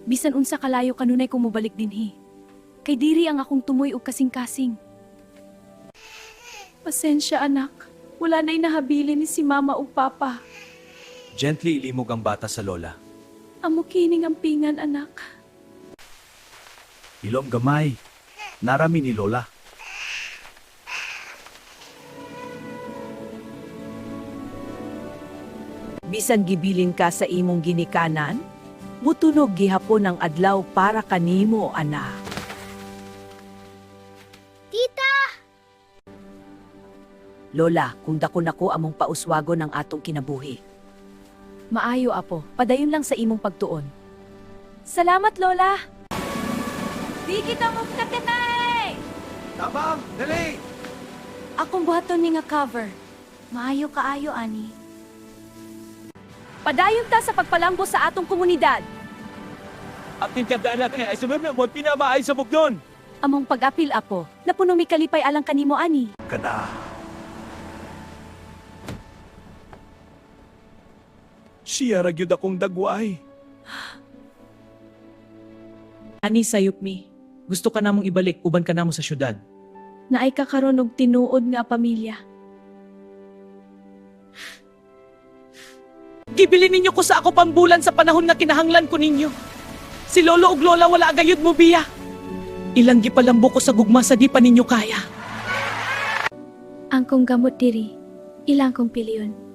Bisan unsa kalayo kanunay ko mobalik dinhi. Kay diri ang akong tumoy og kasing-kasing. Pasensya anak, wala na'y nahabilin ni si mama ug papa. Gently ilimog ang bata sa lola. Amo kining ampingan anak. Ilom gamay. Narami ni lola. Bisan gibilin ka sa imong ginikanan, mutunog gihapon ang adlaw para kanimo, anak. Tita! Lola, kung dakon ako among pauswagon ang atong kinabuhi. Maayo apo, padayon lang sa imong pagtuon. Salamat lola. Di kita mo katinay! Tabang! Dali! Akong buhaton ni nga cover. Maayo kaayo ani. Padayon ta sa pagpalanggo sa atong komunidad. Ang tintabdaan natin ay sumib na mo pinamaay sa bugnon. Among pag-apil apo, napuno mi kalipay alang kanimo ani. Kada. Siya ragyod akong dagway. Ani sayop mi. Gusto ka namong ibalik uban ka namo sa syudad. Naay ka karon og tinuod nga pamilya. Gibilin ninyo ko sa ako pambulan sa panahon nga kinahanglan ko ninyo. Si lolo ug lola wala gayud mo biya. Ilang gipalambo ko sa gugma sa di pa ninyo kaya. Ang kong gamot diri, ilang kong piliyon.